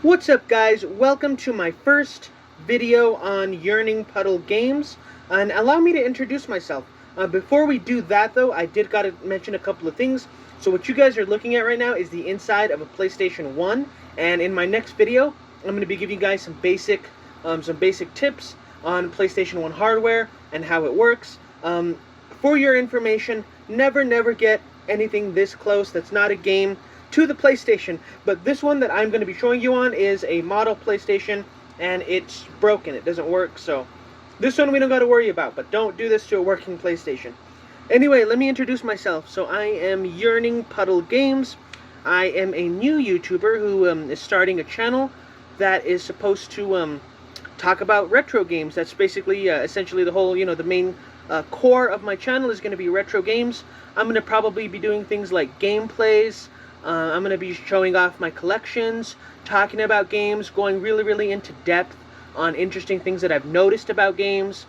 What's up, guys? Welcome to my first video on Yearning Puddle Games, and allow me to introduce myself. Before we do that, though, I did gotta mention a couple of things. So what you guys are looking at right now is the inside of a PlayStation 1, and in my next video, I'm going to be giving you guys some basic tips on PlayStation 1 hardware and how it works. For your information, never get anything this close that's not a game to the PlayStation, but this one that I'm going to be showing you on is a model PlayStation, and it's broken. It doesn't work, so this one we don't got to worry about, but don't do this to a working PlayStation. Anyway, let me introduce myself. So I am Yearning Puddle Games. I am a new YouTuber who is starting a channel that is supposed to talk about retro games. That's basically, essentially the whole, the main core of my channel is going to be retro games. I'm going to probably be doing things like gameplays. I'm going to be showing off my collections, talking about games, going really into depth on interesting things that I've noticed about games.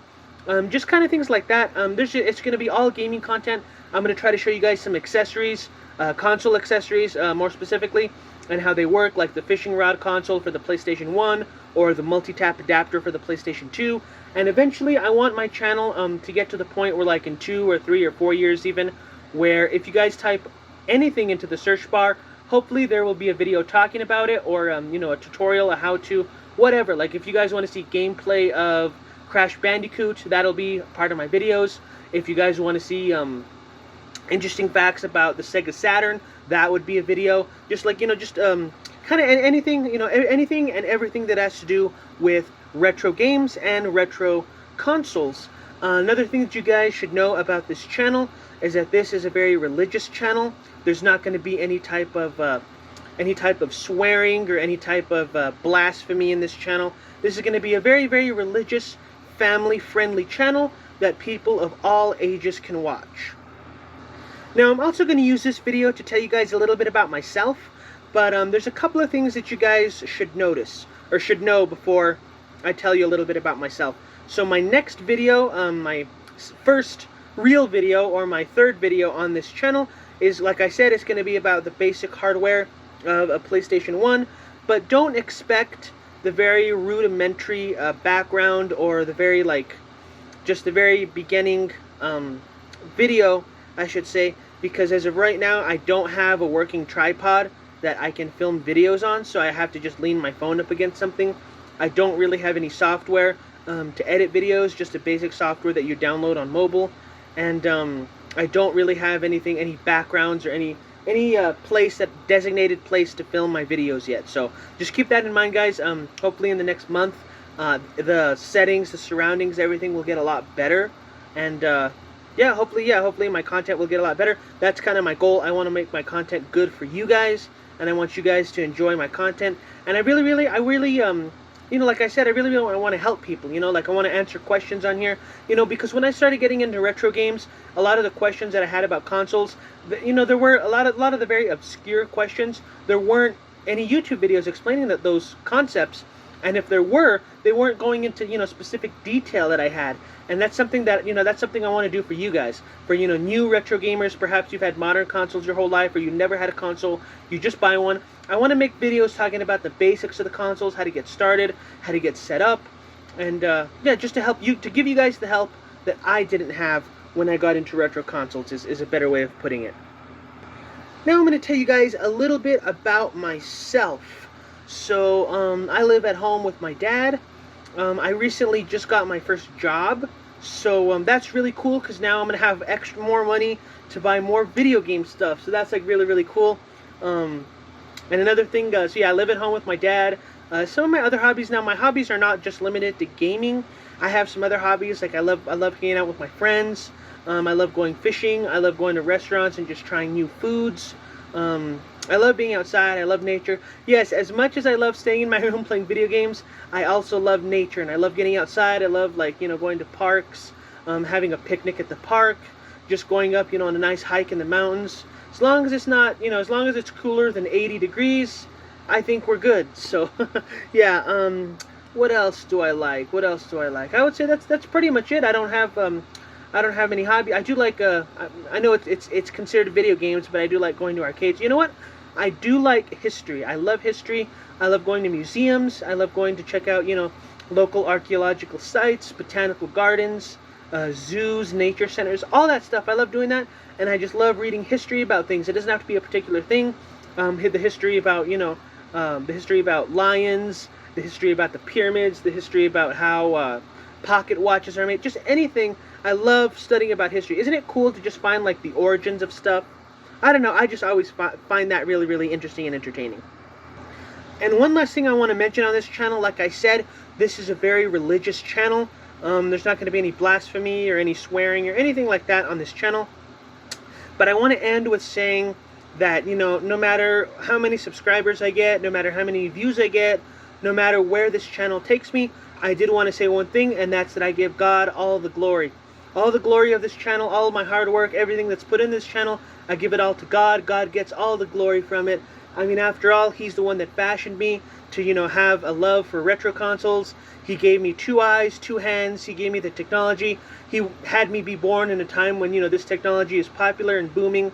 Just kind of things like that. It's going to be all gaming content. I'm going to try to show you guys some accessories, console accessories more specifically, and how they work, like the fishing rod console for the PlayStation 1, or the multi-tap adapter for the PlayStation 2. And eventually I want my channel to get to the point where, like in 2 or 3 or 4 years even, where if you guys type anything into the search bar, hopefully there will be a video talking about it, or a tutorial, a how-to, whatever. Like if you guys want to see gameplay of Crash Bandicoot, that'll be part of my videos. If you guys want to see interesting facts about the Sega Saturn, that would be a video. Just like, kind of anything, anything and everything that has to do with retro games and retro consoles. Another thing that you guys should know about this channel is that this is a very religious channel. There's not going to be any type of swearing or any type of blasphemy in this channel. This is going to be a very religious, family-friendly channel that people of all ages can watch. Now, I'm also going to use this video to tell you guys a little bit about myself, but there's a couple of things that you guys should notice, or should know before I tell you a little bit about myself. So my next video, my first real video, or my third video on this channel, is, like I said, it's going to be about the basic hardware of a PlayStation 1, but don't expect the very rudimentary background, or the very, just the very beginning video, I should say, because as of right now, I don't have a working tripod that I can film videos on, so I have to just lean my phone up against something. I don't really have any software to edit videos, just a basic software that you download on mobile, and I don't really have any backgrounds or any designated place to film my videos yet. So just keep that in mind, guys. Hopefully in the next month, the settings, the surroundings, everything will get a lot better, and hopefully my content will get a lot better. That's kind of my goal. I want to make my content good for you guys, and I want you guys to enjoy my content. And I really like I said, I really want to help people, like I want to answer questions on here, because when I started getting into retro games, a lot of the questions that I had about consoles, there were a lot of the very obscure questions. There weren't any YouTube videos explaining those concepts, and if there were, they weren't going into, specific detail that I had. And that's something that, that's something I want to do for you guys. For, new retro gamers, perhaps you've had modern consoles your whole life, or you never had a console, you just buy one. I want to make videos talking about the basics of the consoles, how to get started, how to get set up, and just to help you, to give you guys the help that I didn't have when I got into retro consoles, is a better way of putting it. Now I'm going to tell you guys a little bit about myself. So, I live at home with my dad. I recently just got my first job, so that's really cool, because now I'm going to have more money to buy more video game stuff, so that's like really cool. And another thing, so yeah, I live at home with my dad. Some of my other hobbies now, my hobbies are not just limited to gaming. I have some other hobbies, like I love hanging out with my friends. I love going fishing. I love going to restaurants and just trying new foods. I love being outside. I love nature. Yes, as much as I love staying in my room playing video games, I also love nature, and I love getting outside. I love, going to parks, having a picnic at the park, just going up, on a nice hike in the mountains. As long as it's not, as long as it's cooler than 80 degrees, I think we're good. So, yeah, what else do I like? I would say that's pretty much it. I don't have any hobby. I do like, I know it's considered video games, but I do like going to arcades. You know what? I do like history. I love history. I love going to museums. I love going to check out, local archaeological sites, botanical gardens, zoos, nature centers, all that stuff. I love doing that, and I just love reading history about things. It doesn't have to be a particular thing. The history about, the history about lions, the history about the pyramids, the history about how pocket watches are made, just anything. I love studying about history. Isn't it cool to just find like the origins of stuff? I don't know, I just always find that really, really interesting and entertaining. And one last thing I want to mention on this channel, like I said, this is a very religious channel. There's not going to be any blasphemy or any swearing or anything like that on this channel. But I want to end with saying that, no matter how many subscribers I get, no matter how many views I get, no matter where this channel takes me, I did want to say one thing, and that's that I give God all the glory. All the glory of this channel, all of my hard work, everything that's put in this channel, I give it all to God. God gets all the glory from it. I mean, after all, He's the one that fashioned me to, have a love for retro consoles. He gave me 2 eyes, 2 hands. He gave me the technology. He had me be born in a time when, this technology is popular and booming.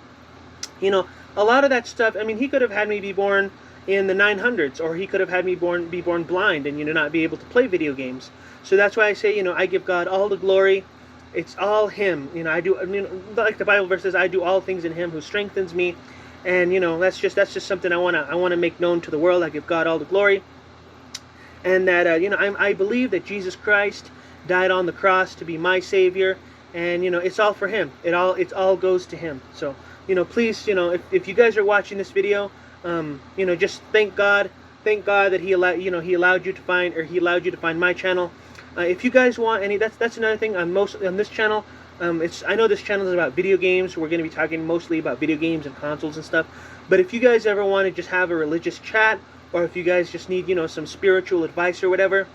A lot of that stuff, I mean, He could have had me be born in the 900s, or He could have had me be born blind and, not be able to play video games. So that's why I say, I give God all the glory. It's all Him. Like the Bible verse says, I do all things in Him who strengthens me. And that's just something I wanna make known to the world. I give God all the glory, and that I believe that Jesus Christ died on the cross to be my Savior, and it's all for Him. It all goes to Him. So please, if you guys are watching this video, just thank God that He allowed you to find my channel. If you guys want any, that's another thing on this channel. I know this channel is about video games. We're going to be talking mostly about video games and consoles and stuff. But if you guys ever want to just have a religious chat, or if you guys just need, some spiritual advice or whatever,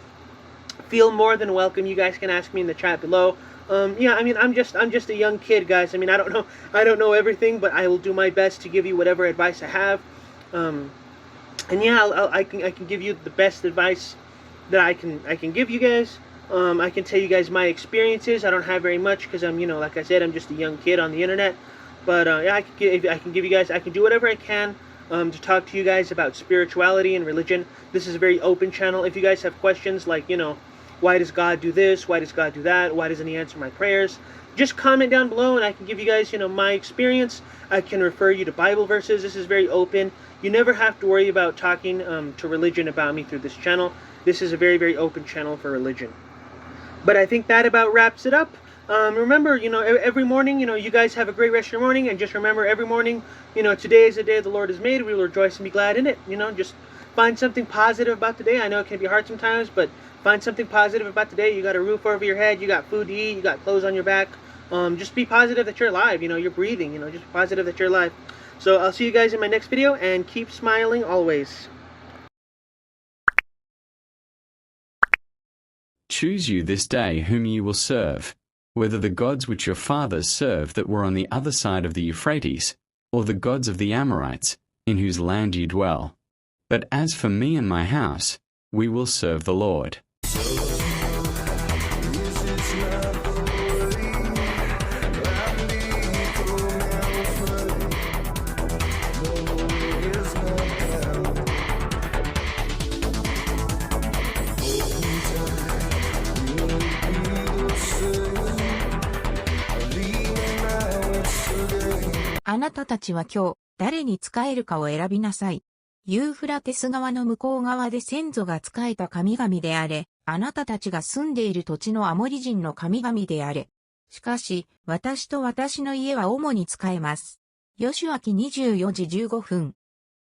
feel more than welcome. You guys can ask me in the chat below. Yeah, I mean, I'm just a young kid, guys. I mean, I don't know everything, but I will do my best to give you whatever advice I have. And yeah, I can give you the best advice that I can give you guys. I can tell you guys my experiences. I don't have very much because I'm, like I said, I'm just a young kid on the internet. But yeah, I can give you guys, I can do whatever I can to talk to you guys about spirituality and religion. This is a very open channel. If you guys have questions like, why does God do this? Why does God do that? Why doesn't He answer my prayers? Just comment down below and I can give you guys, my experience. I can refer you to Bible verses. This is very open. You never have to worry about talking to religion about me through this channel. This is a very, very open channel for religion. But I think that about wraps it up. Remember, every morning, you guys have a great rest of your morning. And just remember, every morning, today is the day the Lord has made. We will rejoice and be glad in it. Just find something positive about the day. I know it can be hard sometimes, but find something positive about the day. You got a roof over your head. You got food to eat. You got clothes on your back. Just be positive that you're alive. You're breathing. Just be positive that you're alive. So I'll see you guys in my next video, and keep smiling always. Choose you this day whom you will serve, whether the gods which your fathers served that were on the other side of the Euphrates, or the gods of the Amorites, in whose land you dwell. But as for me and my house, we will serve the Lord.あなたたちは今日、誰に仕えるかを選びなさい。ユーフラテス川の向こう側で先祖が仕えた神々であれ、あなたたちが住んでいる土地のアモリ人の神々であれ。しかし、私と私の家は主に仕えます。ヨシュア記24時15分。